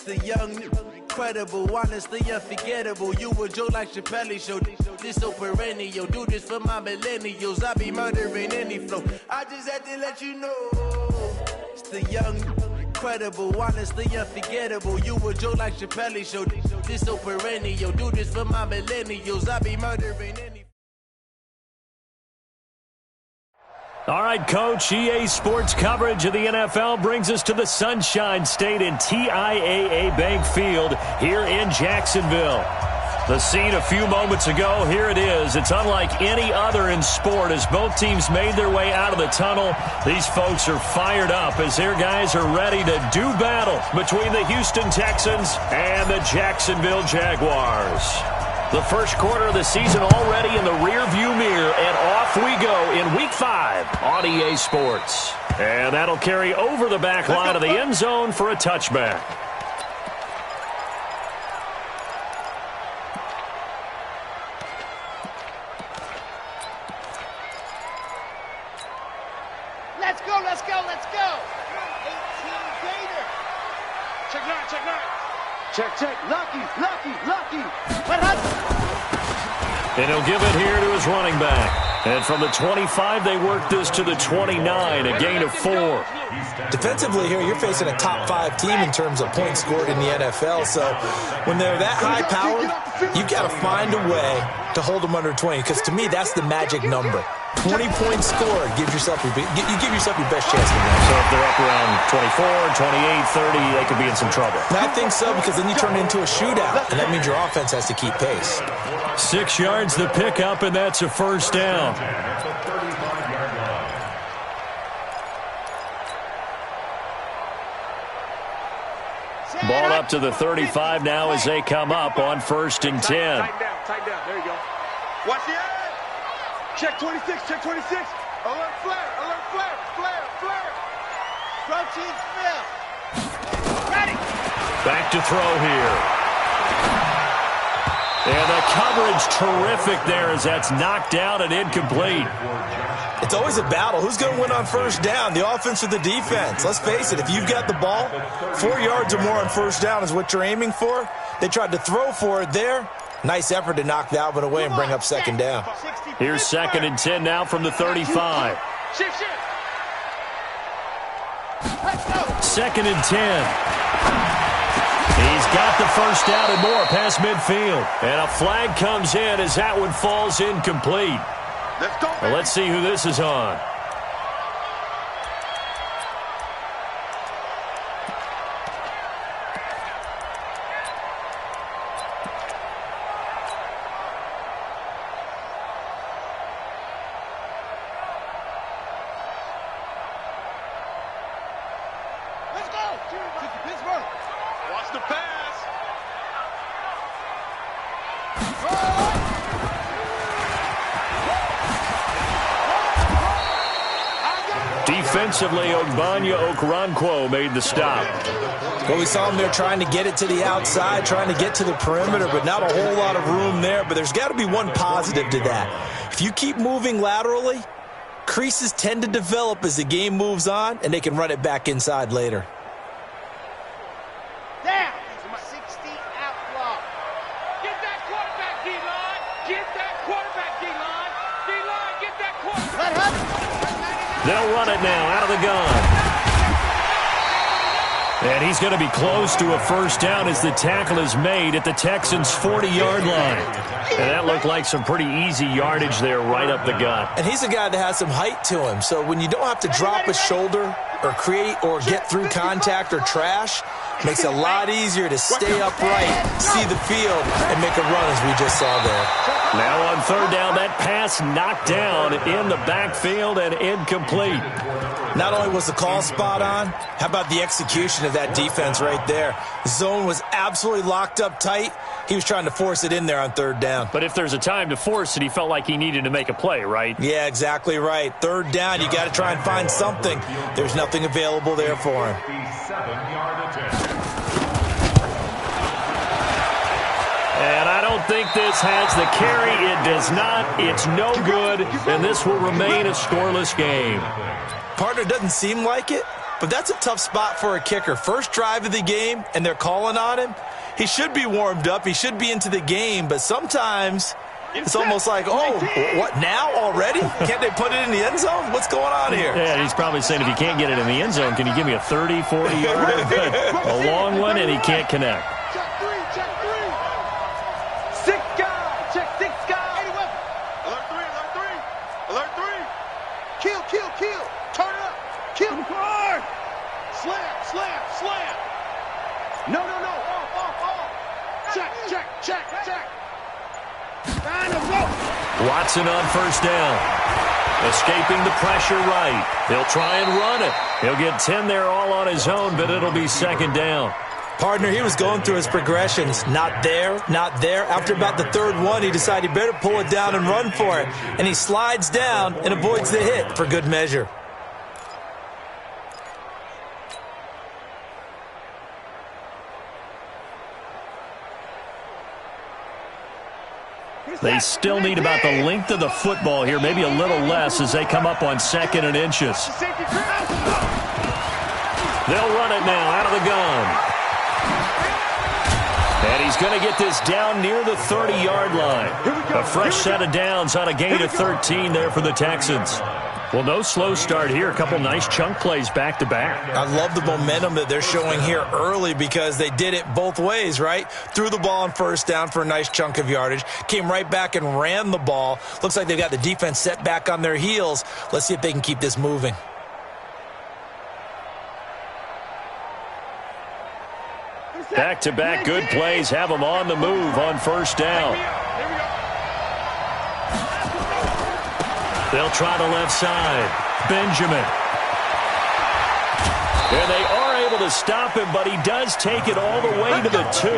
The young, incredible, honestly unforgettable. You a joke like Chappelle Show. This so perennial. Do this for my millennials. I be murdering any flow. I just had to let you know. It's the young, incredible, honestly unforgettable. You a joke like Chappelle Show. This so perennial. Do this for my millennials. I be murdering any. All right, Coach, EA Sports coverage of the NFL brings us to the Sunshine State in TIAA Bank Field here in Jacksonville. The scene a few moments ago, here it is. It's unlike any other in sport as both teams made their way out of the tunnel. These folks are fired up as their guys are ready to do battle between the Houston Texans and the Jacksonville Jaguars. The first quarter of the season already in the rearview mirror, and off we go in Week 5 on EA Sports. And that'll carry over the back line of the end zone for a touchback. Let's go, let's go, let's go. 18 Gator. Check nine, check nine. Check. Lucky. And he'll give it here to his running back. And from the 25, they work this to the 29, a gain of 4. Defensively here, you're facing a top 5 team in terms of points scored in the NFL. So when they're that high-powered, you've got to find a way to hold them under 20. Because to me, that's the magic number. 20 points scored, you give yourself your best chance to win. So if they're up around 24, 28, 30, they could be in some trouble. And I think so, because then you turn it into a shootout, and that means your offense has to keep pace. 6 yards the pickup, and that's a first down. Ball up to the 35 now as they come up on 1st and 10. Tighten down. There you go. Watch the edge. Check 26. Alert flare. Protein spill. Ready. Back to throw here. And the coverage terrific there as that's knocked down and incomplete. It's always a battle. Who's going to win on first down, the offense or the defense? Let's face it, if you've got the ball, 4 yards or more on first down is what you're aiming for. They tried to throw for it there. Nice effort to knock that one away and bring up second down. Here's 2nd and 10 now from the 35. Shift. 2nd and 10. He's got the first down and more past midfield. And a flag comes in as that one falls incomplete. Let's go. Well, let's see who this is on. Let's go. Pittsburgh. Watch the pass. Defensively, Ogbanya Okoronkwo made the stop. Well, we saw him there trying to get it to the outside, trying to get to the perimeter, but not a whole lot of room there. But there's got to be one positive to that. If you keep moving laterally, creases tend to develop as the game moves on, and they can run it back inside later. Down. 60 outlaw. Get that quarterback, D-line. Get that quarterback, D-line. D-line, get that quarterback. They'll run it now out of the gun. And he's going to be close to a first down as the tackle is made at the Texans' 40-yard line. And that looked like some pretty easy yardage there right up the gut. And he's a guy that has some height to him. So when you don't have to drop a shoulder or create or get through contact or trash, makes it a lot easier to stay upright, see the field, and make a run as we just saw there. Now on 3rd down, that pass knocked down in the backfield and incomplete. Not only was the call spot on, how about the execution of that defense right there? The zone was absolutely locked up tight. He was trying to force it in there on 3rd down. But if there's a time to force it, he felt like he needed to make a play, right? Yeah, exactly right. 3rd down, you got to try and find something. There's nothing available there for him. And I don't think this has the carry. It does not. It's no good, and this will remain a scoreless game. Partner, doesn't seem like it, but that's a tough spot for a kicker. First drive of the game, and they're calling on him. He should be warmed up. He should be into the game, but sometimes it's almost like, oh, what, now already? Can't they put it in the end zone? What's going on here? Yeah, he's probably saying, if you can't get it in the end zone, can you give me a 30, 40-yarder? A long one, and he can't connect. Check three. 6 guys. Check 6 guys. Alert three. Kill. Turn it up. Kill. Hard. Slam. No. Off. Check. Watson on first down. Escaping the pressure right. He'll try and run it. He'll get 10 there all on his own, but it'll be second down. Partner, he was going through his progressions. Not there. After about the third one, he decided he better pull it down and run for it. And he slides down and avoids the hit for good measure. They still need about the length of the football here, maybe a little less as they come up on 2nd and inches. They'll run it now out of the gun. And he's going to get this down near the 30-yard line. A fresh set of downs on a gain of 13 there for the Texans. Well, no slow start here. A couple nice chunk plays back-to-back. I love the momentum that they're showing here early because they did it both ways, right? Threw the ball on first down for a nice chunk of yardage. Came right back and ran the ball. Looks like they've got the defense set back on their heels. Let's see if they can keep this moving. Back-to-back good plays have them on the move on first down. They'll try the left side. Benjamin. And they are able to stop him, but he does take it all the way to the 2.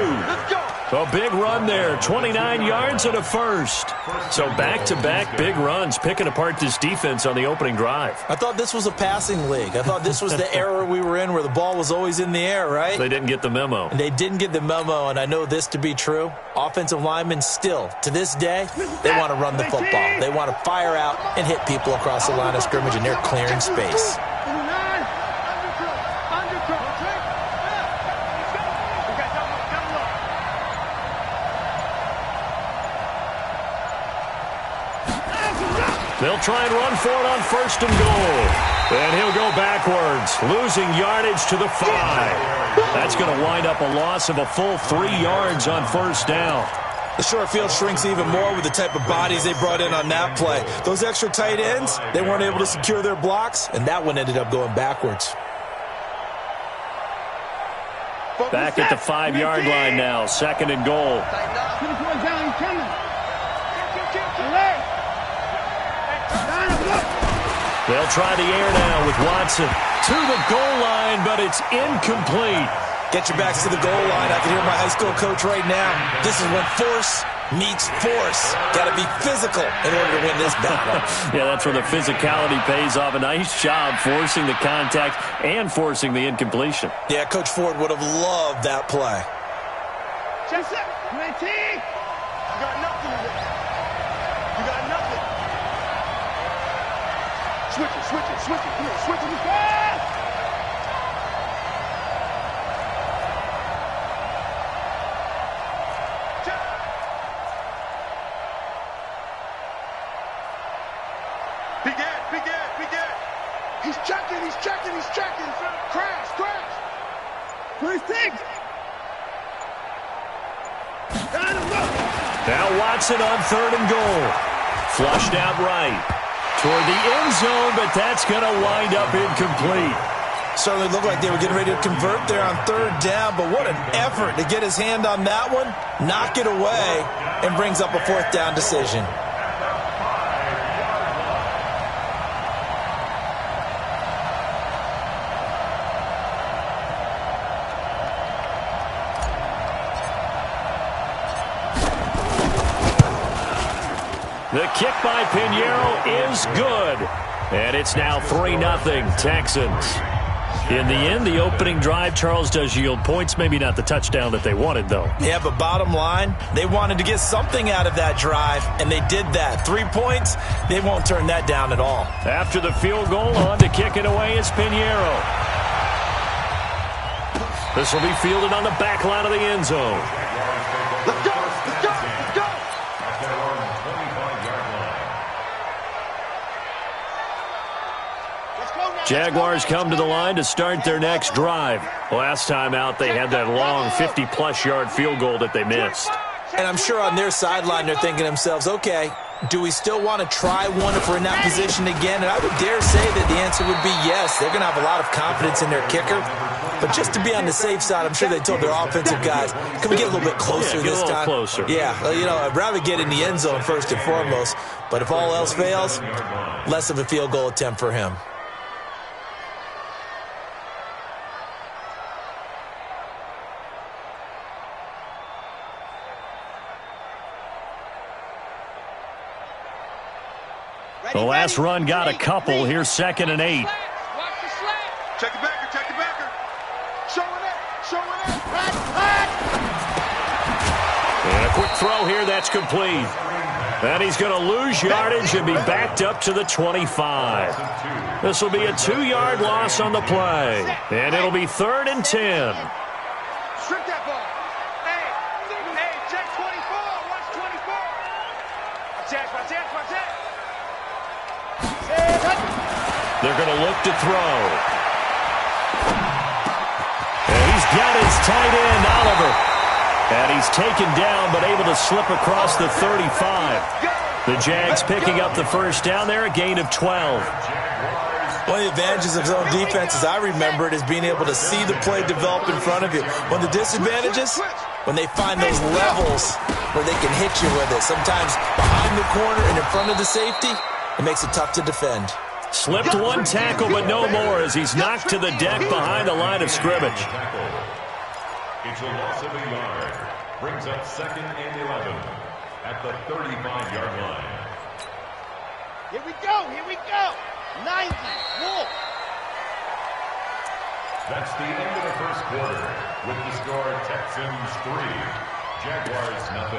A big run there, 29 yards and a first. So back-to-back big runs, picking apart this defense on the opening drive. I thought this was a passing league. I thought this was the era we were in where the ball was always in the air, right? They didn't get the memo. And they didn't get the memo, and I know this to be true. Offensive linemen still, to this day, they want to run the football. They want to fire out and hit people across the line of scrimmage, and they're clearing space. They'll try and run for it on first and goal. And he'll go backwards, losing yardage to the 5. That's going to wind up a loss of a full 3 yards on first down. The short field shrinks even more with the type of bodies they brought in on that play. Those extra tight ends, they weren't able to secure their blocks, and that one ended up going backwards. Back at the 5-yard line now, second and goal. They'll try the air now with Watson to the goal line, but it's incomplete. Get your backs to the goal line. I can hear my high school coach right now. This is when force meets force. Got to be physical in order to win this battle. Yeah, that's where the physicality pays off. A nice job forcing the contact and forcing the incompletion. Yeah, Coach Ford would have loved that play. Just up. You got nothing. You got nothing. Switch it. Come on, switch it. Big Ed. He's checking. Crash. First thing. Now Watson on third and goal. Flushed out right toward the end zone, but that's going to wind up incomplete. Certainly looked like they were getting ready to convert there on third down, but what an effort to get his hand on that one, knock it away, and brings up a fourth down decision. The kick by Pinheiro is good. And it's now 3-0 Texans. In the end, the opening drive, Charles, does yield points. Maybe not the touchdown that they wanted, though. Yeah, but bottom line, they wanted to get something out of that drive, and they did that. 3 points, they won't turn that down at all. After the field goal, on to kick it away is Pinheiro. This will be fielded on the back line of the end zone. Let's go, let's go, let's go. Jaguars come to the line to start their next drive. Last time out, they had that long 50-plus yard field goal that they missed. And I'm sure on their sideline they're thinking to themselves, okay, do we still want to try one if we're in that position again? And I would dare say that the answer would be yes. They're going to have a lot of confidence in their kicker. But just to be on the safe side, I'm sure they told their offensive guys, can we get a little bit closer this time? Closer. Yeah, you know, I'd rather get in the end zone first and foremost. But if all else fails, less of a field goal attempt for him. The last run got a couple. Here's 2nd and 8. Watch the slant. Check the backer, check the backer. Showing it, showing it. And a quick throw here, that's complete. And he's going to lose yardage and be backed up to the 25. This will be a 2-yard loss on the play. And it'll be 3rd and 10. Strip that ball. Hey, check 24. Watch 24. Watch that, watch that. They're going to look to throw. And he's got his tight end, Oliver. And he's taken down, but able to slip across the 35. The Jags picking up the first down there, a gain of 12. One of the advantages of zone defense, as I remember it, is being able to see the play develop in front of you. One of the disadvantages, when they find those levels where they can hit you with it. Sometimes behind the corner and in front of the safety, it makes it tough to defend. Slipped one tackle, but no more as he's knocked to the deck behind the line of scrimmage. It's a loss of a yard. Brings up 2nd and 11 at the 35-yard line. Here we go. 90. Wolf. That's the end of the first quarter with the score Texans 3, Jaguars 0.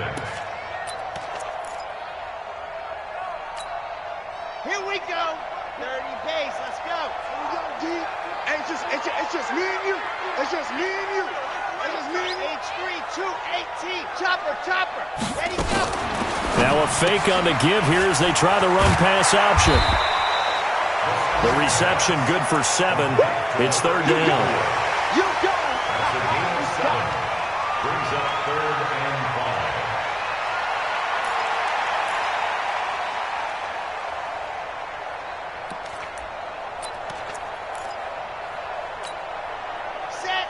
Here we go. 30 pace. Let's go. Here we go, D. Hey, it's just me and you. It's just me and you. It's just me and you. H3, 218. Chopper. Ready, go. Now a fake on the give here as they try the run-pass option. The reception good for 7. It's 3rd down. You go. That's a gain of 7. Brings up 3rd and 5. Set.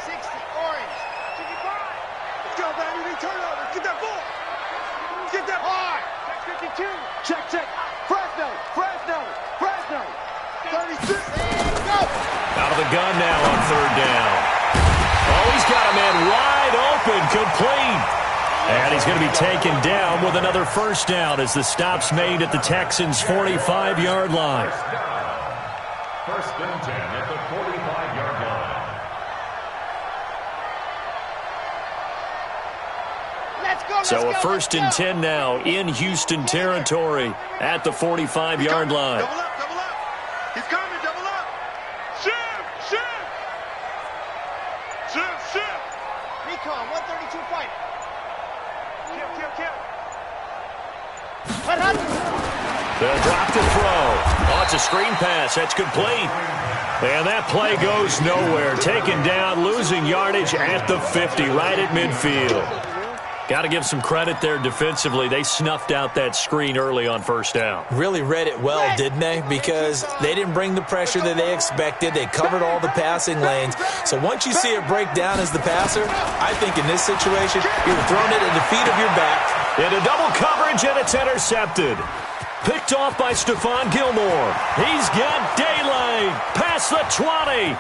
60. Orange. 55. Let's go, baby. Turnover. Get that ball. Get that Hard. Check 52. Check. Fresno. 36. And go. Out of the gun now on 3rd down. Oh, he's got a man wide open, complete. And he's going to be taken down with another first down as the stop's made at the Texans' 45-yard line. 1st and 10 at the 45-yard line. Let's go. So a 1st and 10 now in Houston territory at the 45-yard line. Double up. He's coming. Double up. Shift. Recon. 132 fight. Kill. They'll drop the throw. Oh, it's a screen pass. That's complete. And that play goes nowhere. Taken down, losing yardage at the 50, right at midfield. Got to give some credit there defensively. They snuffed out that screen early on 1st down. Really read it well, didn't they? Because they didn't bring the pressure that they expected. They covered all the passing lanes. So once you see it break down as the passer, I think in this situation, you're throwing it at the feet of your back. Into double coverage, and it's intercepted. Picked off by Stephon Gilmore. He's got daylight past the 20.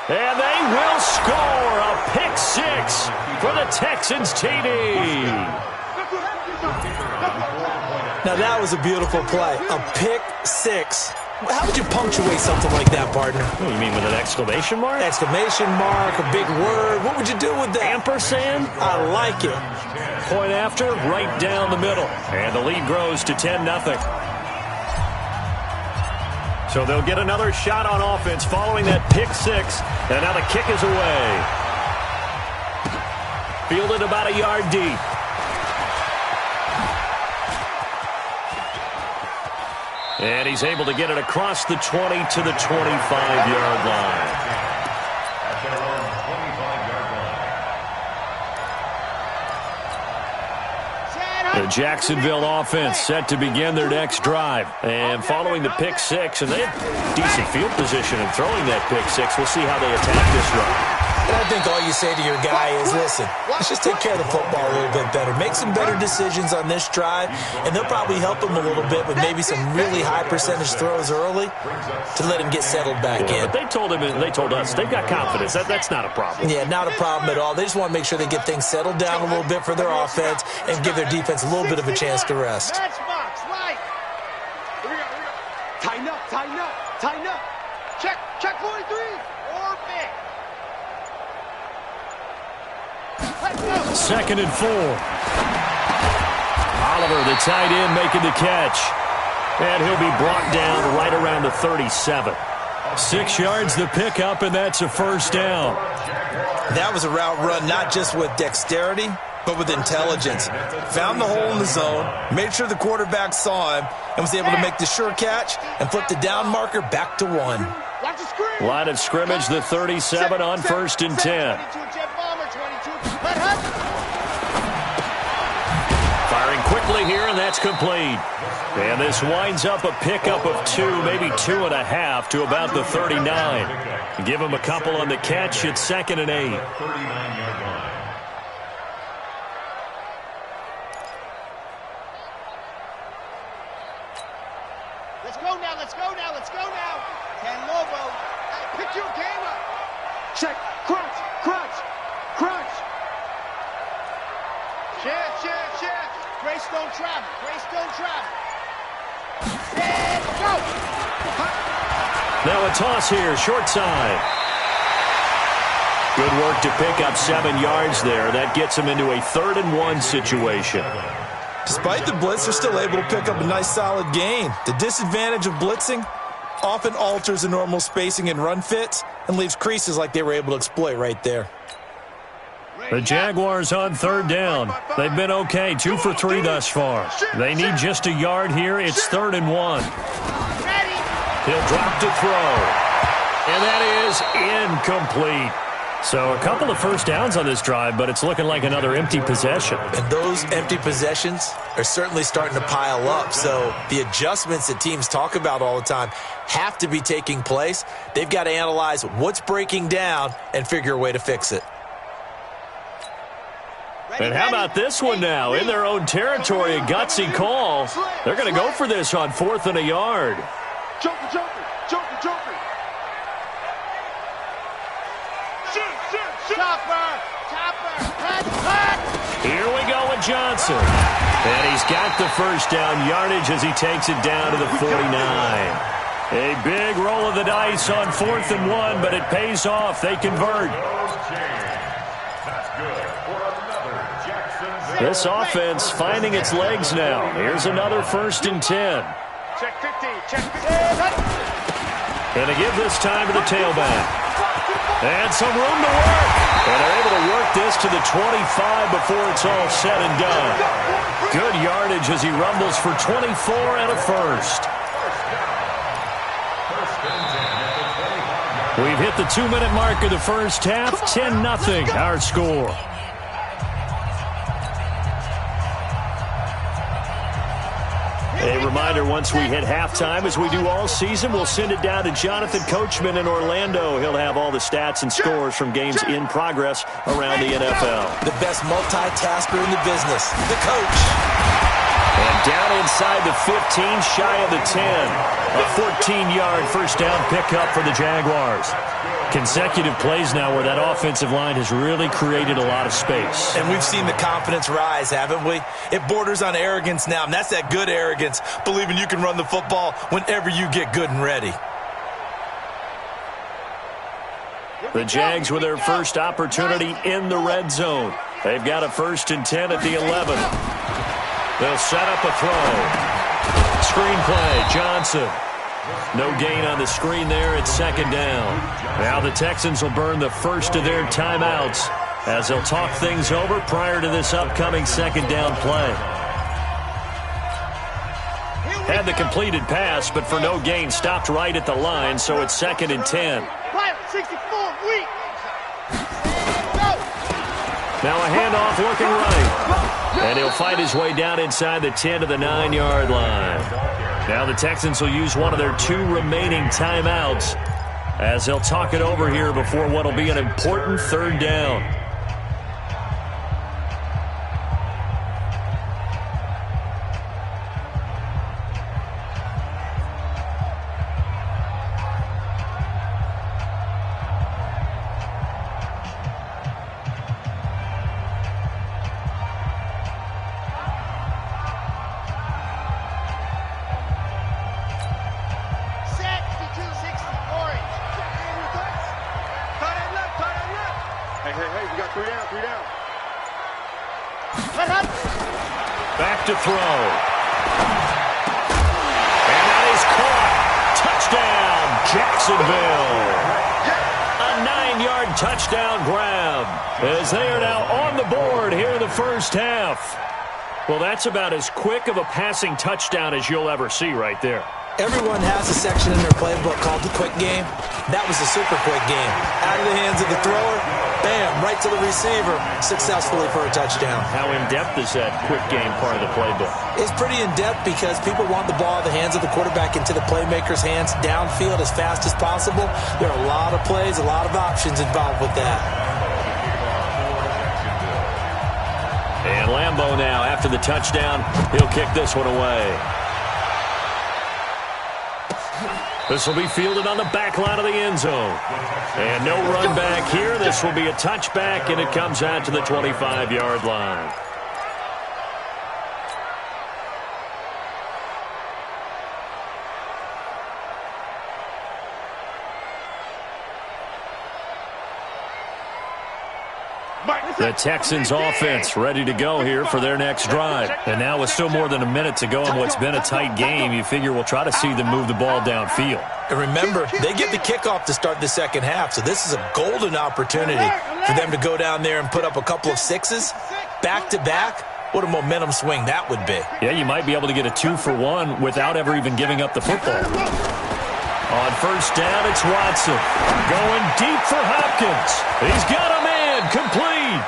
And they will score a pick 6 for the Texans TD. Now that was a beautiful play. A pick 6. How would you punctuate something like that, partner? What do you mean, with an exclamation mark? Exclamation mark, a big word. What would you do with that? Ampersand? I like it. Point after, right down the middle. And the lead grows to 10-0. So they'll get another shot on offense following that pick 6. And now the kick is away. fielded about a yard deep. And he's able to get it across the 20 to the 25-yard line. At their own 25-yard line. The Jacksonville offense set to begin their next drive. And following the pick six, and they have decent field position in throwing that pick six. We'll see how they attack this run. And I think all you say to your guy is, listen, let's just take care of the football a little bit better. Make some better decisions on this drive, and they'll probably help him a little bit with maybe some really high percentage throws early to let him get settled back in. But they told him, and they told us, they've got confidence. That's not a problem. Yeah, not a problem at all. They just want to make sure they get things settled down a little bit for their offense and give their defense a little bit of a chance to rest. Matchbox, right. Here we go. Tighten up. Check 43. Orbit. Second and 4. Oliver, the tight end, making the catch. And he'll be brought down right around the 37. 6 yards the pickup, and that's a first down. That was a route run not just with dexterity, but with intelligence. Found the hole in the zone, made sure the quarterback saw him, and was able to make the sure catch and flip the down marker back to 1. Line of scrimmage, the 37 on 1st and 10. Firing quickly here, and that's complete. And this winds up a pickup of 2, maybe 2.5 to about the 39. Give him a couple on the catch. It's 2nd and 8. 39-yard line. Let's go now. Ken Lobo, pick your game up. Check, crunch. Check. Greystone travel. And go. Now a toss here, short side. Good work to pick up 7 yards there. That gets him into a 3rd and 1 situation. Despite the blitz, they're still able to pick up a nice solid gain. The disadvantage of blitzing often alters the normal spacing and run fits and leaves creases like they were able to exploit right there. The Jaguars on 3rd down. They've been okay, 2 for 3 thus far. They need just a yard here. It's 3rd and 1. He'll drop to throw. And that is incomplete. So a couple of first downs on this drive, but it's looking like another empty possession. And those empty possessions are certainly starting to pile up. So the adjustments that teams talk about all the time have to be taking place. They've got to analyze what's breaking down and figure a way to fix it. And how about this one now? In their own territory, a gutsy call. They're going to go for this on 4th and a yard. Joker. Chopper. Here we go with Johnson. And he's got the first down yardage as he takes it down to the 49. A big roll of the dice on 4th and 1, but it pays off. They convert. This offense finding its legs now. Here's another 1st and 10. Check 15. And they give this time to the tailback. And some room to work. And they're able to work this to the 25 before it's all said and done. Good yardage as he rumbles for 24 and a first. We've hit the 2-minute mark of the first half. 10-0 our score. A reminder, once we hit halftime, as we do all season, we'll send it down to Jonathan Coachman in Orlando. He'll have all the stats and scores from games in progress around the NFL. The best multitasker in the business, the coach. And down inside the 15, shy of the 10. A 14-yard first down pickup for the Jaguars. Consecutive plays now where that offensive line has really created a lot of space. And we've seen the confidence rise, haven't we? It borders on arrogance now, and that's that good arrogance, believing you can run the football whenever you get good and ready. The Jags with their first opportunity in the red zone. They've got a 1st and 10 at the 11. They'll set up a throw. Screenplay, Johnson. No gain on the screen there. It's 2nd down. Now the Texans will burn the first of their timeouts. as they'll talk things over prior to this upcoming second down play. Had the completed pass, but for no gain, stopped right at the line, so it's 2nd and 10. Now a handoff looking right. And he'll fight his way down inside the 10 to the 9-yard line. Now the Texans will use one of their 2 remaining timeouts as they'll talk it over here before what will be an important 3rd down. Back to throw. And that is caught. Touchdown, Jacksonville. A 9-yard touchdown grab as they are now on the board here in the first half. Well, that's about as quick of a passing touchdown as you'll ever see right there. Everyone has a section in their playbook called the quick game. That was a super quick game. Out of the hands of the thrower, bam, right to the receiver, successfully for a touchdown. How in-depth is that quick game part of the playbook? It's pretty in-depth because people want the ball in the hands of the quarterback into the playmaker's hands downfield as fast as possible. There are a lot of plays, a lot of options involved with that. And Lambeau now, after the touchdown, he'll kick this one away. This will be fielded on the back line of the end zone. And no run back here. This will be a touchback, and it comes out to the 25-yard line. The Texans offense ready to go here for their next drive. And now with still more than a minute to go in what's been a tight game, you figure we'll try to see them move the ball downfield. And remember, they get the kickoff to start the second half, so this is a golden opportunity for them to go down there and put up a couple of sixes back-to-back. What a momentum swing that would be. Yeah, you might be able to get a 2-for-1 without ever even giving up the football. On first down, it's Watson. Going deep for Hopkins. He's got a man. Complete.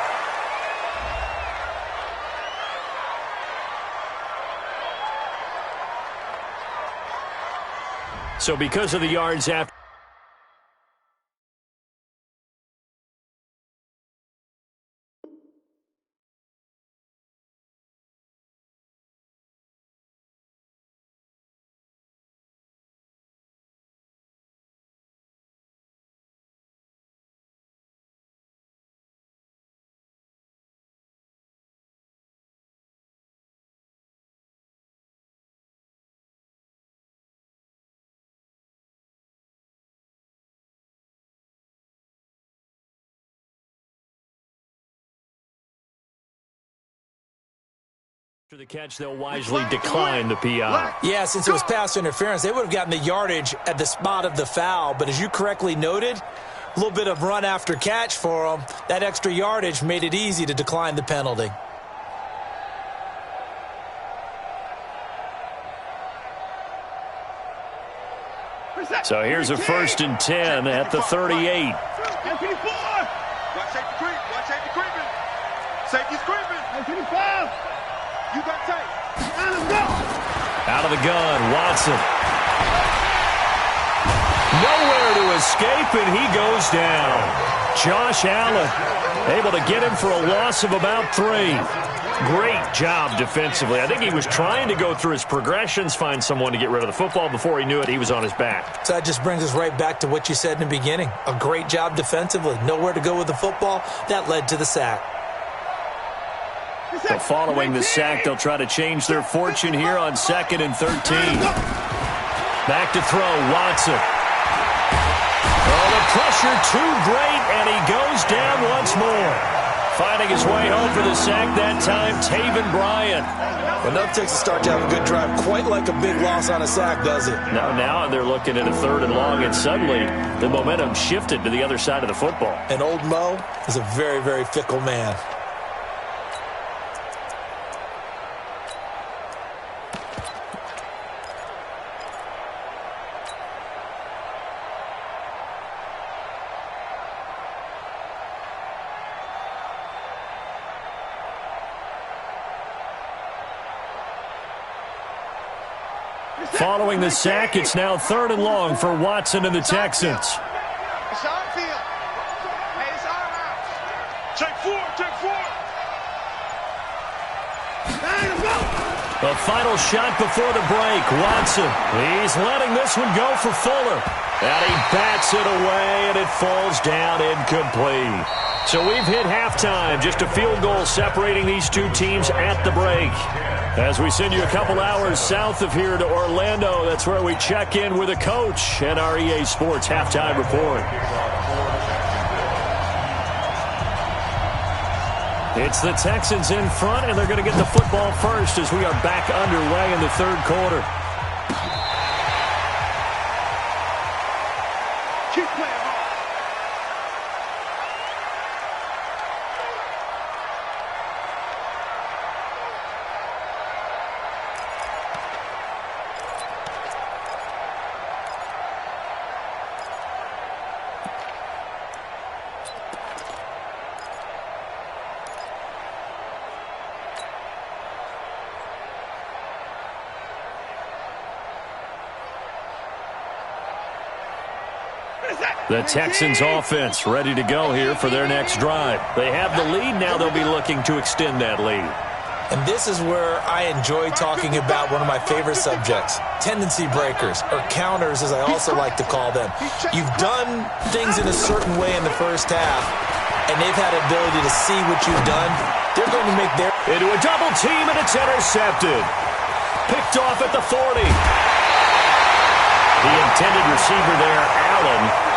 So because of the yards after the catch, they'll wisely decline the PI. Yeah, since it was pass interference, they would have gotten the yardage at the spot of the foul. But as you correctly noted, a little bit of run after catch for them. That extra yardage made it easy to decline the penalty. So here's a 1st and 10 at the 38. Watch safety creep. Watch safety creeping. Safety's creeping. 25. You got tight. Out of the gun, Watson. Nowhere to escape, and he goes down. Josh Allen able to get him for a loss of about 3. Great job defensively. I think he was trying to go through his progressions, find someone to get rid of the football. Before he knew it, he was on his back. So that just brings us right back to what you said in the beginning. A great job defensively. Nowhere to go with the football. That led to the sack. So following the sack, they'll try to change their fortune here on 2nd and 13. Back to throw, Watson. Oh, the pressure too great, and he goes down once more. Finding his way home for the sack that time, Taven Bryan. Well, nothing takes a start to have a good drive quite like a big loss on a sack, does it? Now they're looking at a 3rd and long, and suddenly the momentum shifted to the other side of the football. And old Mo is a very, very fickle man. Following the sack, it's now 3rd and long for Watson and the Texans. It's on field. Hey, it's on out. Check 4, check 4. The final shot before the break. Watson, he's letting this one go for Fuller. And he bats it away, and it falls down incomplete. So we've hit halftime. Just a field goal separating these two teams at the break. As we send you a couple hours south of here to Orlando, that's where we check in with a coach and our EA Sports halftime report. It's the Texans in front, and they're going to get the football first as we are back underway in the 3rd quarter. Keep playing hard. The Texans offense ready to go here for their next drive. They have the lead. Now they'll be looking to extend that lead. And this is where I enjoy talking about one of my favorite subjects, tendency breakers, or counters as I also like to call them. You've done things in a certain way in the first half, and they've had the ability to see what you've done. They're going to make their... Into a double team, and it's intercepted. Picked off at the 40. The intended receiver there, Allen.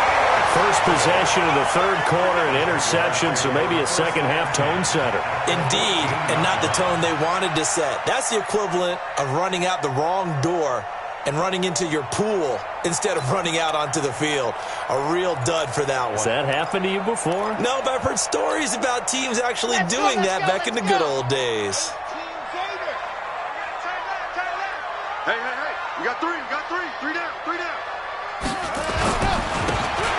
First possession of the 3rd quarter, an interception, so maybe a second-half tone setter. Indeed, and not the tone they wanted to set. That's the equivalent of running out the wrong door and running into your pool instead of running out onto the field. A real dud for that one. Has that happened to you before? No, but I've heard stories about teams actually doing that back in the good old days. Hey, you got 3, you got 3. 3 down, 3 down.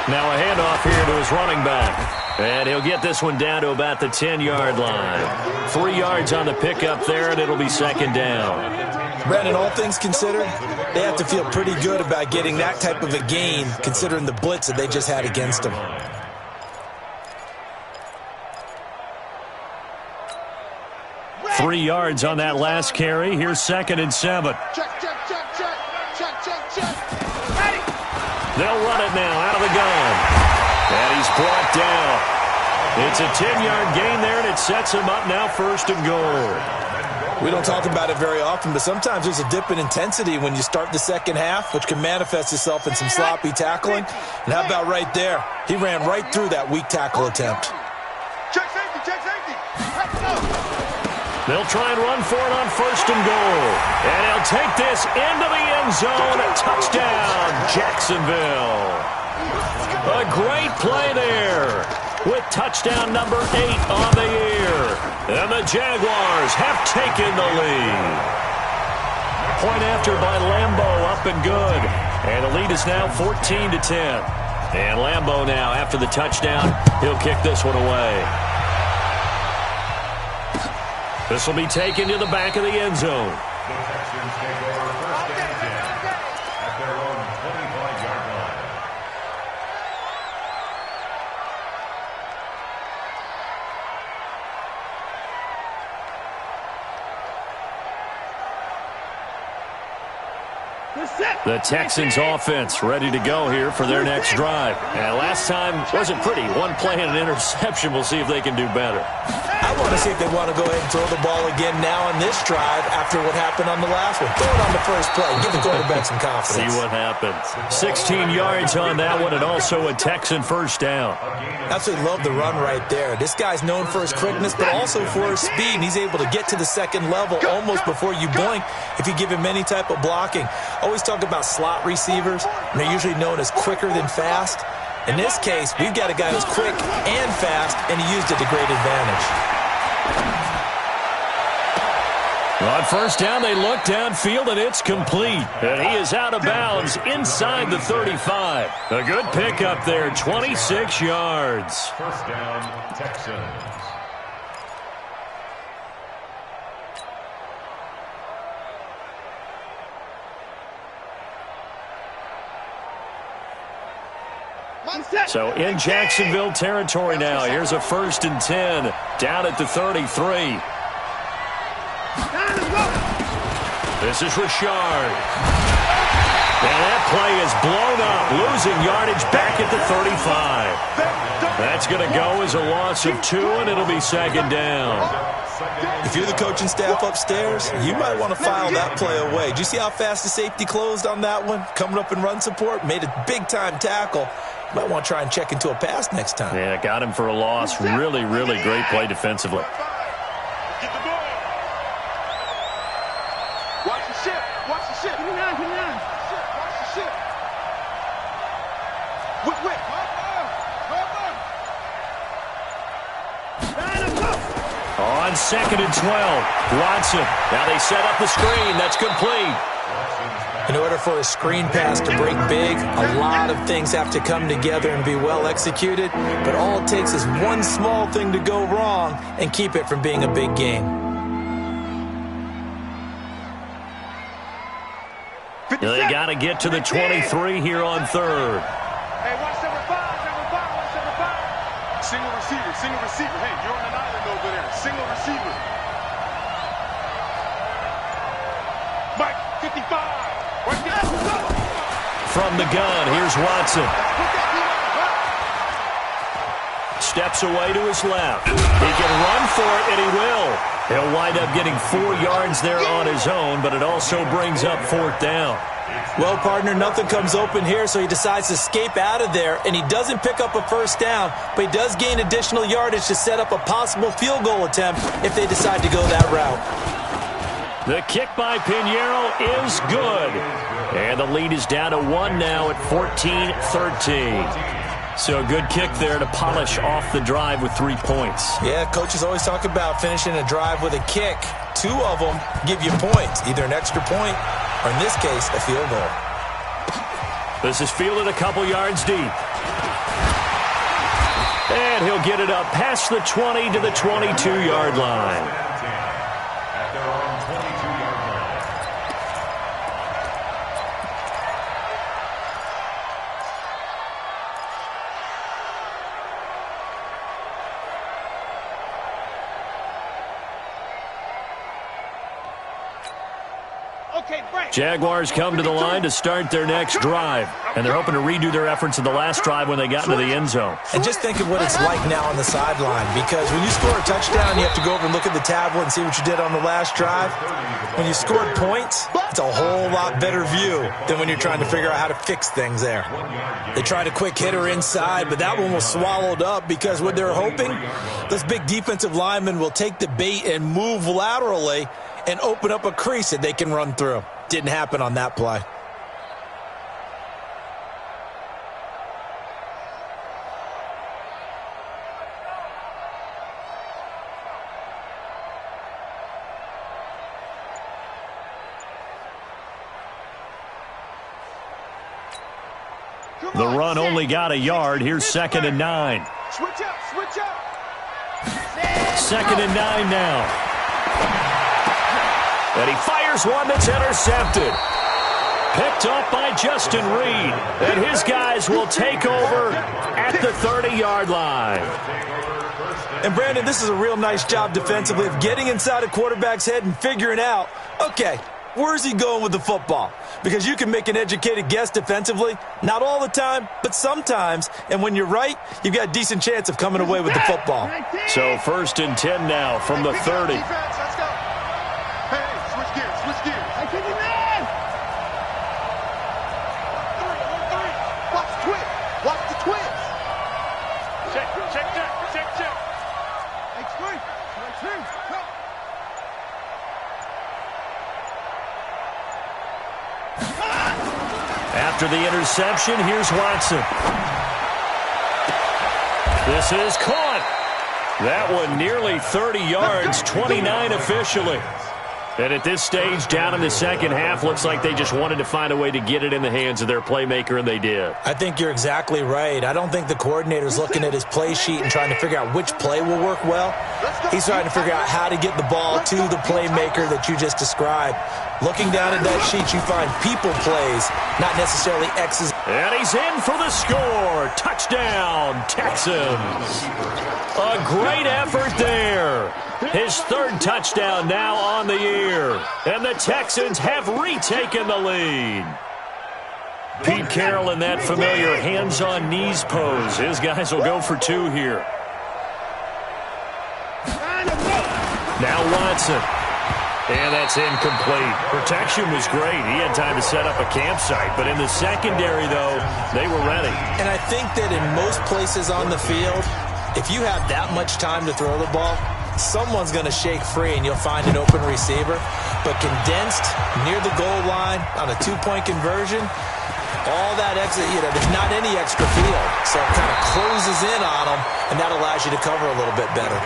Now a handoff here to his running back. And he'll get this one down to about the 10-yard line. 3 yards on the pickup there, and it'll be 2nd down. Brandon, all things considered, they have to feel pretty good about getting that type of a gain, considering the blitz that they just had against them. Three yards on that last carry. Here's 2nd and 7. Check. Ready. They'll run it now out of the gun. And he's brought down. It's a 10-yard gain there, and it sets him up now 1st and goal. We don't talk about it very often, but sometimes there's a dip in intensity when you start the second half, which can manifest itself in some sloppy tackling. And how about right there? He ran right through that weak tackle attempt. Check safety, check safety. They'll try and run for it on 1st and goal. And he'll take this into the end zone. Touchdown, Jacksonville. A great play there with touchdown number 8 on the year. And the Jaguars have taken the lead. Point after by Lambeau, up and good. And the lead is now 14-10. And Lambeau now, after the touchdown, he'll kick this one away. This will be taken to the back of the end zone. The Texans take over 1st and 10 at their own 25-yard line. The Texans offense ready to go here for their next drive. And last time wasn't pretty. One play and an interception. We'll see if they can do better. I want to see if they want to go ahead and throw the ball again now on this drive after what happened on the last one. Throw it on the first play. Give the quarterback some confidence. See what happens. 16 yards on that one, and also a Texan first down. Absolutely love the run right there. This guy's known for his quickness, but also for his speed. And he's able to get to the second level almost before you blink if you give him any type of blocking. Always talk about slot receivers, and they're usually known as quicker than fast. In this case, we've got a guy who's quick and fast, and he used it to great advantage. On first down, they look downfield, and it's complete. And he is out of bounds inside the 35. A good pickup there, 26 yards. First down, Texans. So in Jacksonville territory now. Here's a 1st and 10 down at the 33. This is Richard. And that play is blown up, losing yardage back at the 35. That's going to go as a loss of 2, and it'll be 2nd down. If you're the coaching staff upstairs, you might want to file that play away. Did you see how fast the safety closed on that one? Coming up in run support, made a big-time tackle. You might want to try and check into a pass next time. Yeah, got him for a loss. Really, really great play defensively. Get the ball. Watch the ship. Watch the ship. Watch the ship. Wait. On 2nd and 12, Watson. Now they set up the screen. That's complete. In order for a screen pass to break big, a lot of things have to come together and be well executed, but all it takes is one small thing to go wrong and keep it from being a big game. They got to get to the 23 here on 3rd. Hey, watch number 5, watch number 5. Single receiver. Hey, you're on an island over there. Single receiver. Mike, 55. From the gun, here's Watson. Steps away to his left. He can run for it, and he will. He'll wind up getting 4 yards there on his own, but it also brings up 4th down. Well, partner, nothing comes open here, so he decides to escape out of there, and he doesn't pick up a first down, but he does gain additional yardage to set up a possible field goal attempt if they decide to go that route. The kick by Pinheiro is good. And the lead is down to 1 now at 14-13. So a good kick there to polish off the drive with 3 points. Yeah, coaches always talk about finishing a drive with a kick. 2 of them give you points, either an extra point or, in this case, a field goal. This is fielded a couple yards deep. And he'll get it up past the 20 to the 22-yard line. Jaguars come to the line to start their next drive, and they're hoping to redo their efforts in the last drive when they got into the end zone. And just think of what it's like now on the sideline, because when you score a touchdown, you have to go over and look at the tablet and see what you did on the last drive. When you scored points, it's a whole lot better view than when you're trying to figure out how to fix things there. They tried a quick hitter inside, but that one was swallowed up because what they're hoping, this big defensive lineman will take the bait and move laterally and open up a crease that they can run through. Didn't happen on that play. The run only got a yard. Here's 2nd and 9. Switch up. 2nd and 9 now. And he fires one that's intercepted. Picked up by Justin Reed. And his guys will take over at the 30-yard line. And, Brandon, this is a real nice job defensively of getting inside a quarterback's head and figuring out, okay, Where's he going with the football? Because you can make an educated guess defensively, not all the time, but sometimes. And when you're right, you've got a decent chance of coming away with the football. So 1st and 10 now from the 30. Let's go. Hey, switch gears, switch gears. Hey, kick it in. 3-on-3. Watch the twist. Watch the twist. Check. Hey, screen. Go. After the interception, here's Watson. This is caught. That one nearly 30 yards, 29 officially. And at this stage, down in the second half, looks like they just wanted to find a way to get it in the hands of their playmaker, and they did. I think you're exactly right. I don't think the coordinator's looking at his play sheet and trying to figure out which play will work well. He's trying to figure out how to get the ball to the playmaker that you just described. Looking down at that sheet, you find people plays, not necessarily X's. And he's in for the score. Touchdown, Texans. A great effort there. His 3rd touchdown now on the year. And the Texans have retaken the lead. Pete Carroll in that familiar hands-on-knees pose. His guys will go for 2 here. Now Watson. And that's incomplete. Protection was great. He had time to set up a campsite. But in the secondary, though, they were ready. And I think that in most places on the field, if you have that much time to throw the ball, someone's going to shake free and you'll find an open receiver. But condensed near the goal line on a 2-point conversion, all that extra, there's not any extra field. So it kind of closes in on them, and that allows you to cover a little bit better.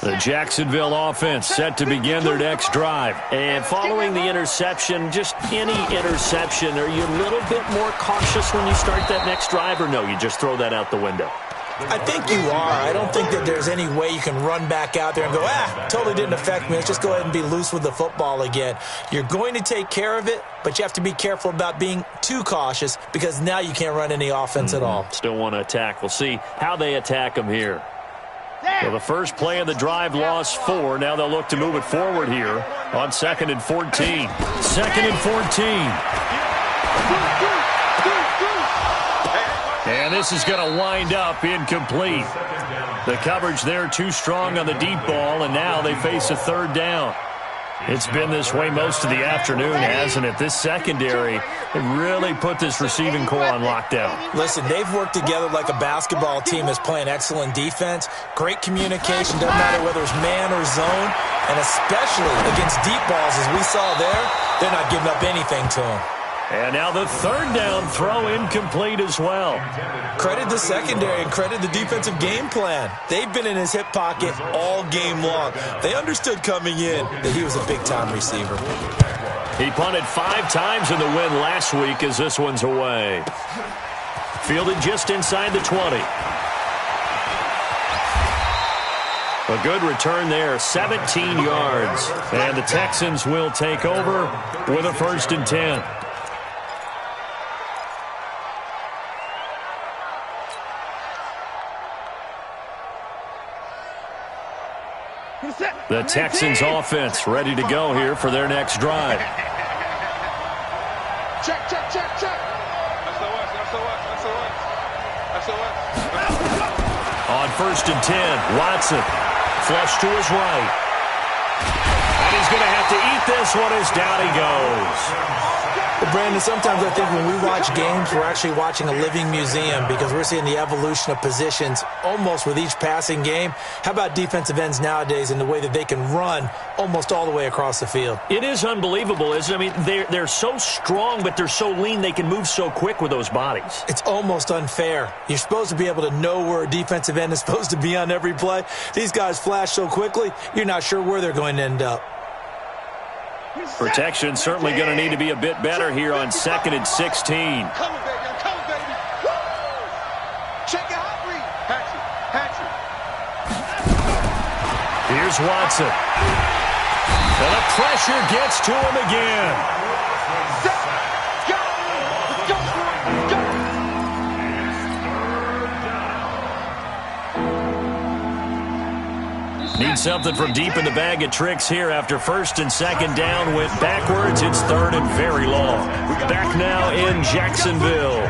The Jacksonville offense set to begin their next drive. And following the interception, just any interception, are you a little bit more cautious when you start that next drive, or no, you just throw that out the window? I think you are. I don't think that there's any way you can run back out there and go, totally didn't affect me. Let's just go ahead and be loose with the football again. You're going to take care of it, but you have to be careful about being too cautious because now you can't run any offense at all. Still want to attack. We'll see how they attack them here. So the first play of the drive lost 4. Now they'll look to move it forward here on 2nd and 14. 2nd and 14. And this is going to wind up incomplete. The coverage there too strong on the deep ball, and now they face a 3rd down. It's been this way most of the afternoon, hasn't it? This secondary really put this receiving core on lockdown. Listen, they've worked together like a basketball team that's playing excellent defense. Great communication, doesn't matter whether it's man or zone. And especially against deep balls, as we saw there, they're not giving up anything to them. And now the 3rd down throw incomplete as well. Credit the secondary and credit the defensive game plan. They've been in his hip pocket all game long. They understood coming in that he was a big-time receiver. He punted 5 times in the win last week as this one's away. Fielded just inside the 20. A good return there, 17 yards. And the Texans will take over with a 1st and 10. The Texans offense ready to go here for their next drive. Check. On 1st and 10, Watson flush to his right. And he's going to have to eat this one as down he goes. Well, Brandon, sometimes I think when we watch games, we're actually watching a living museum because we're seeing the evolution of positions almost with each passing game. How about defensive ends nowadays and the way that they can run almost all the way across the field? It is unbelievable, isn't it? I mean, they're so strong, but they're so lean, they can move so quick with those bodies. It's almost unfair. You're supposed to be able to know where a defensive end is supposed to be on every play. These guys flash so quickly, you're not sure where they're going to end up. Protection certainly going to need to be a bit better here on 2nd and 16. I'm coming, baby. Woo! Check your hot read. Hatchet. Here's Watson. And the pressure gets to him again. Need something from deep in the bag of tricks here after first and second down went backwards. It's third and very long. Back now in Jacksonville.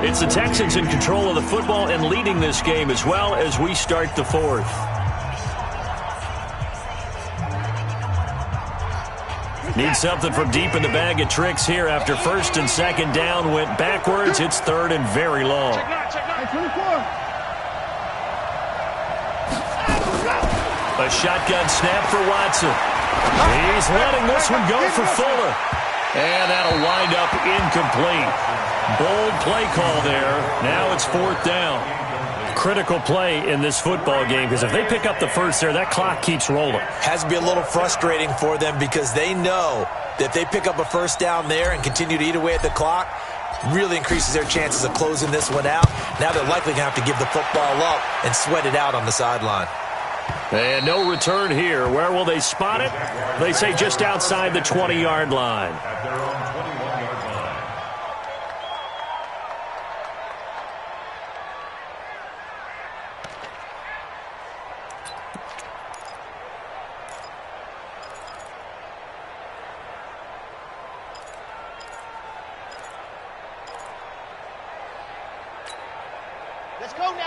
It's the Texans in control of the football and leading this game as well as we start the fourth. Need something from deep in the bag of tricks here after first and second down went backwards. It's third and very long. A shotgun snap for Watson. He's letting this one go for Fuller. And that'll wind up incomplete. Bold play call there. Now it's fourth down. Critical play in this football game because if they pick up the first there, that clock keeps rolling. Has to be a little frustrating for them because they know that if they pick up a first down there and continue to eat away at the clock, really increases their chances of closing this one out. Now they're likely going to have to give the football up and sweat it out on the sideline. And no return here. Where will they spot it? They say just outside the 20-yard line. At their own 21-yard line.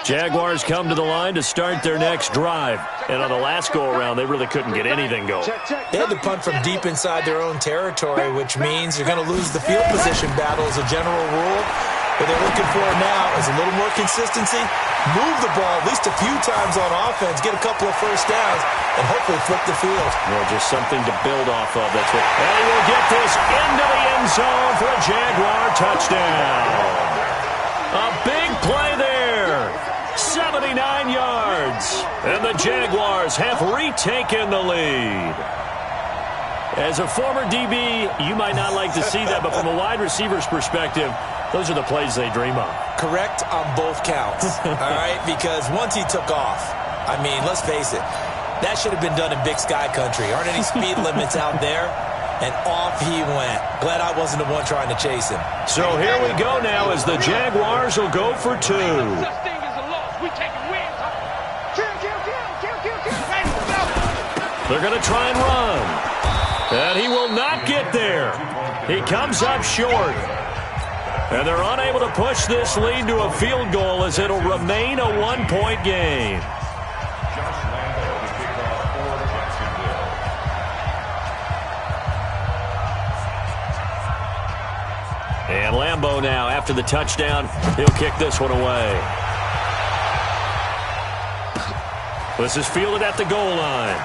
Jaguars come to the line to start their next drive. And on the last go-around, they really couldn't get anything going. They had to punt from deep inside their own territory, which means you're going to lose the field position battle as a general rule. What they're looking for now is a little more consistency, move the ball at least a few times on offense, get a couple of first downs, and hopefully flip the field. Well, just something to build off of. That's what. And he will get this into the end zone for a Jaguar touchdown. A big play there. 79 yards. And the Jaguars have retaken the lead. As a former DB, you might not like to see that, but from a wide receiver's perspective, those are the plays they dream of. Correct on both counts, all right? Because once he took off, I mean, let's face it, that should have been done in Big Sky Country. Aren't any speed limits out there? And off he went. Glad I wasn't the one trying to chase him. So here we go now as the Jaguars will go for two. They're going to try and run. And he will not get there. He comes up short. And they're unable to push this lead to a field goal as it'll remain a one-point game. And Lambeau now, after the touchdown, he'll kick this one away. This is fielded at the goal line.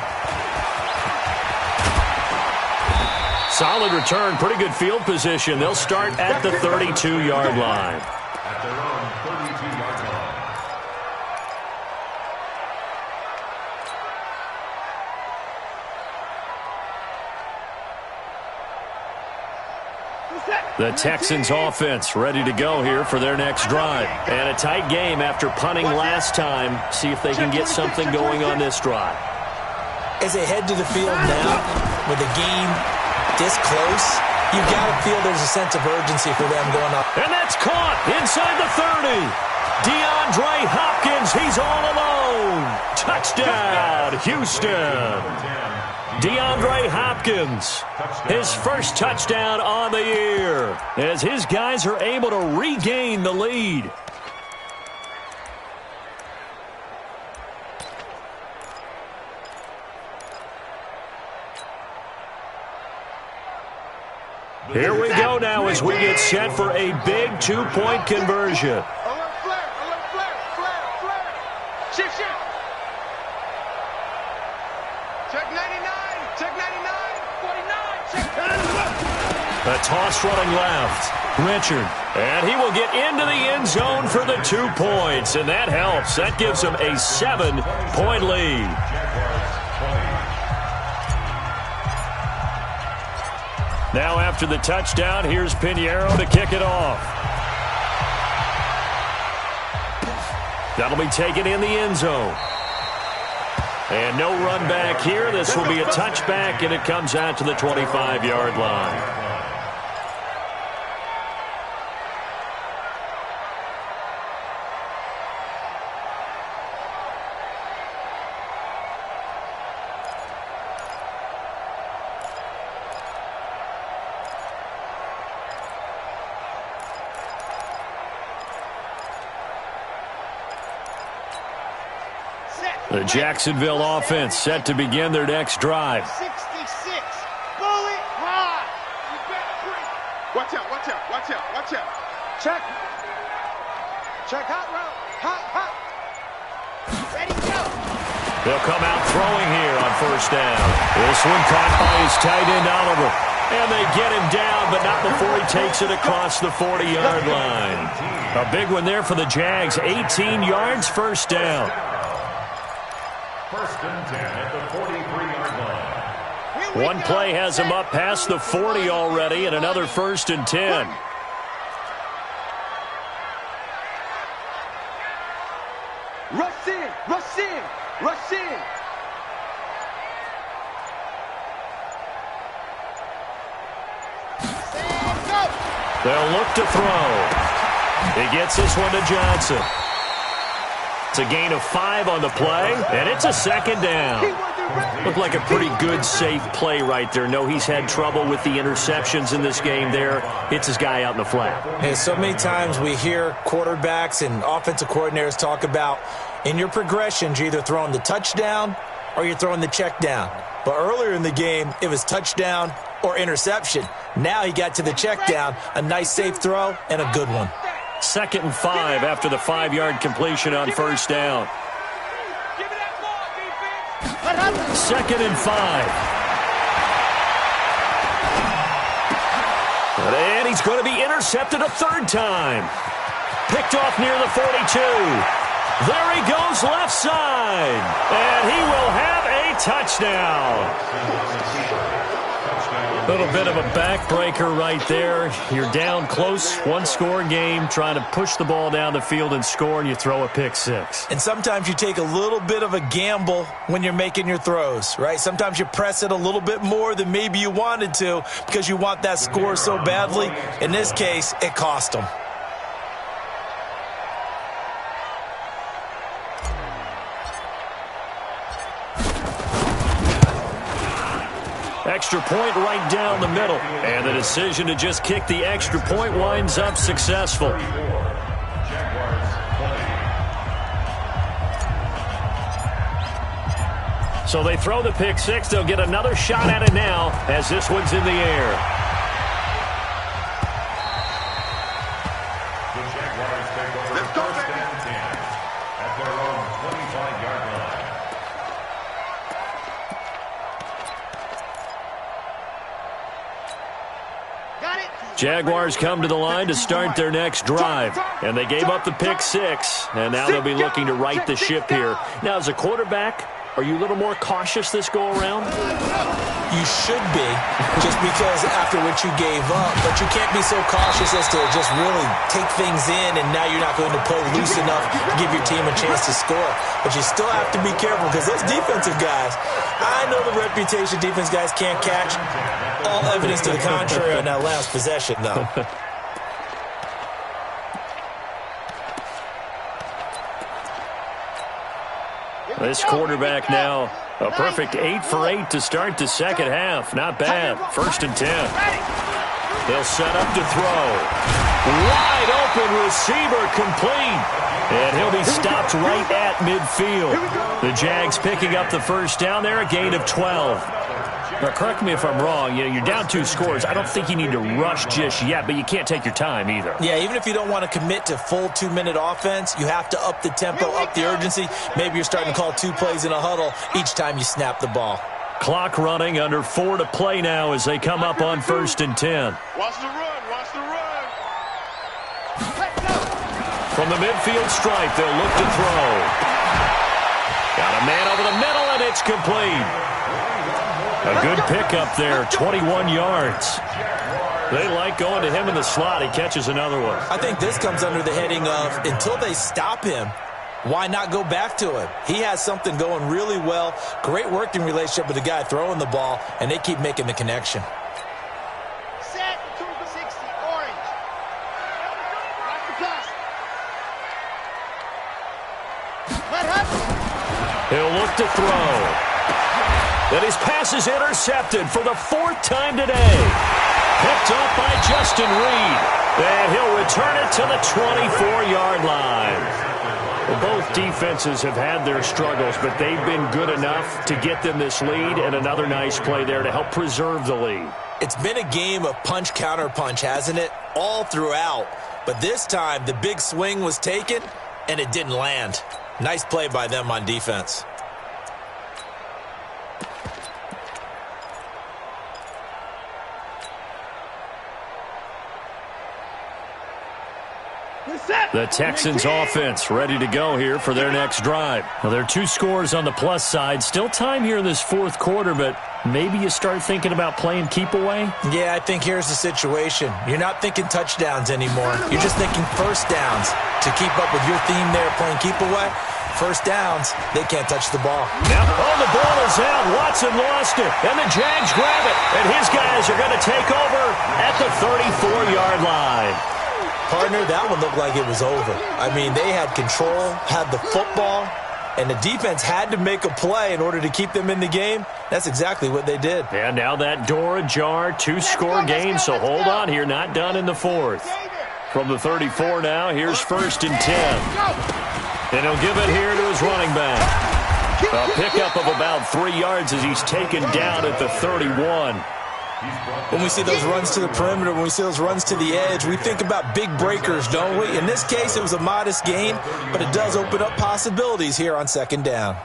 Solid return, pretty good field position. They'll start at the 32-yard line. At their own 32-yard line. The Texans offense ready to go here for their next drive. And a tight game after punting last time. See if they can get something going on this drive. As they head to the field now, with the game this close, you've got to feel there's a sense of urgency for them going up. And that's caught inside the 30. DeAndre Hopkins, he's all alone. Touchdown, Houston. DeAndre Hopkins, his first touchdown on the year, as his guys are able to regain the lead. Here we go now as we get set for a big two-point conversion. Alert flare. Shift. Check 99, 49, check. A toss running left. Richard. And he will get into the end zone for the 2 points. And that helps. That gives him a 7-point lead. Now after the touchdown, here's Pinheiro to kick it off. That'll be taken in the end zone. And no run back here. This will be a touchback, and it comes out to the 25-yard line. The Jacksonville offense set to begin their next drive. 66. Bullet high. Watch out, watch out, watch out, watch out. Check. Check hot route. Hot. Ready, go. They'll come out throwing here on first down. This one caught by his tight end, Oliver. And they get him down, but not before he takes it across the 40-yard line. A big one there for the Jags. 18 yards, first down. First and 10 at the 43-yard line. One play has him up past the 40 already, and another first and 10. Rush in, rush in, rush in. Stand, go. They'll look to throw. He gets this one to Johnson. It's a gain of 5 on the play, and it's a second down. Looked like a pretty good, safe play right there. No, he's had trouble with the interceptions in this game there. Hits his guy out in the flat. Hey, so many times we hear quarterbacks and offensive coordinators talk about in your progressions, you're either throwing the touchdown or you're throwing the check down. But earlier in the game, it was touchdown or interception. Now he got to the check down, a nice safe throw, and a good one. 2nd and 5 after the 5-yard completion on first down. Give me that ball, defense. 2nd and 5. And he's going to be intercepted a third time. Picked off near the 42. There he goes left side. And he will have a touchdown. A little bit of a backbreaker right there. You're down close, one-score game, trying to push the ball down the field and score, and you throw a pick six. And sometimes you take a little bit of a gamble when you're making your throws, right? Sometimes you press it a little bit more than maybe you wanted to because you want that score so badly. In this case, it cost them. Extra point right down the middle. And the decision to just kick the extra point winds up successful. So they throw the pick six. They'll get another shot at it now as this one's in the air. The Jaguars take over first and 10 at their own 25-yard line. Jaguars come to the line to start their next drive. And they gave up the pick six, and now they'll be looking to right the ship here. Now, as a quarterback, are you a little more cautious this go-around? You should be, just because after what you gave up. But you can't be so cautious as to just really take things in, and now you're not going to play loose enough to give your team a chance to score. But you still have to be careful because those defensive guys, I know the reputation defense guys can't catch. All evidence to the contrary on that last possession, though. This quarterback now, a perfect 8 for 8 to start the second half. Not bad. 1st and 10. They'll set up to throw. Wide open receiver complete. And he'll be stopped right at midfield. The Jags picking up the first down there, a gain of 12. Now, correct me if I'm wrong. You know, you're down 2 scores. I don't think you need to rush just yet, but you can't take your time either. Yeah, even if you don't want to commit to full 2-minute offense, you have to up the tempo, up the urgency. Maybe you're starting to call 2 plays in a huddle each time you snap the ball. Clock running, under 4 to play now as they come up on 1st and 10. Watch the run, watch the run. From the midfield stripe, they'll look to throw. Got a man over the middle, and it's complete. A good pickup there, 21 yards. They like going to him in the slot. He catches another one. I think this comes under the heading of until they stop him, Why not go back to him? He has something going really well. Great working relationship with the guy throwing the ball, and they keep making the connection. Set 60 orange. Watch the pass. What happened? He'll look to throw. And his pass is intercepted for the 4th time today. Picked up by Justin Reed. And he'll return it to the 24-yard line. Well, both defenses have had their struggles, but they've been good enough to get them this lead, and another nice play there to help preserve the lead. It's been a game of punch-counter-punch, hasn't it? All throughout. But this time, the big swing was taken, and it didn't land. Nice play by them on defense. The Texans offense ready to go here for their next drive. Now, there are 2 scores on the plus side. Still time here in this 4th quarter, but maybe you start thinking about playing keep away? Yeah, I think here's the situation. You're not thinking touchdowns anymore. You're just thinking first downs. To keep up with your theme there, playing keep away, first downs, they can't touch the ball. Now, the ball is out. Watson lost it, and the Jags grab it. And his guys are going to take over at the 34-yard line. Partner, that one looked like it was over. I mean, they had control, had the football, and the defense had to make a play in order to keep them in the game. That's exactly what they did. And now that door ajar, 2-score game, so hold on here, not done in the 4th. From the 34 now, here's 1st and 10. And he'll give it here to his running back. A pickup of about 3 yards as he's taken down at the 31. When we see those runs to the perimeter, when we see those runs to the edge, we think about big breakers, don't we? In this case, it was a modest gain, but it does open up possibilities here on 2nd down.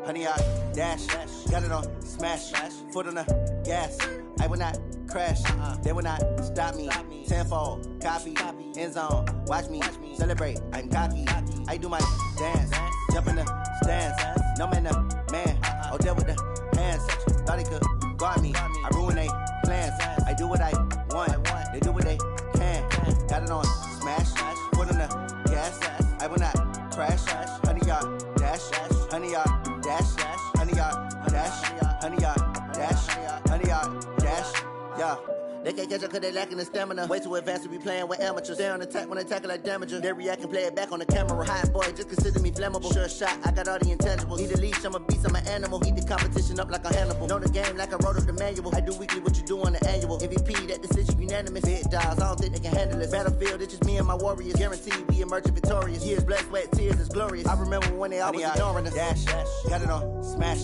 Honey, I dash, got it on smash, foot on the gas. I will not crash, they will not stop me. Tenfold, copy, end zone, watch me celebrate. I'm cocky, I do my dance, jump in the stands. No man, the man, oh, deal with the hands. Thought he could guard me, I ruin they plans. I do what I want, they do what they can. Got it on smash, foot on the gas. I will not crash, honey, y'all dash, honey, y'all. Dash, honey, y'all, dash, honey, y'all, dash, honey, y'all, dash, yeah. They can't catch up cause they lacking the stamina. Way too advanced to be playing with amateurs. Stay on attack when they tackle like damager. They react and play it back on the camera. Hot boy, just consider me flammable. Sure shot, I got all the intangibles. Need a leash, I'm a beast, I'm an animal. Heat the competition up like a Hannibal. Know the game like I wrote up the manual. I do weekly what you do on the annual. MVP, that decision unanimous. Big dogs, I don't think they can handle it. Battlefield, it's just me and my warriors. Guaranteed we emerging victorious. Years, blood, sweat, tears, it's glorious. I remember when they always ignoring us. Dash, got it on smash,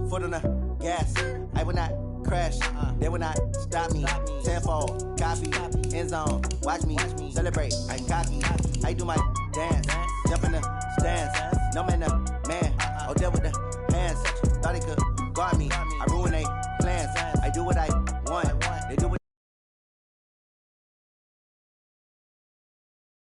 foot on the gas. I will not crash, they will not stop me. Tenfold, copy, end zone, watch me celebrate. I'm cocky, I do my dance, jump in the stands. No man, the man, oh, deal with the hands. Thought he could guard me, I ruin they plans. I do what I want, they do what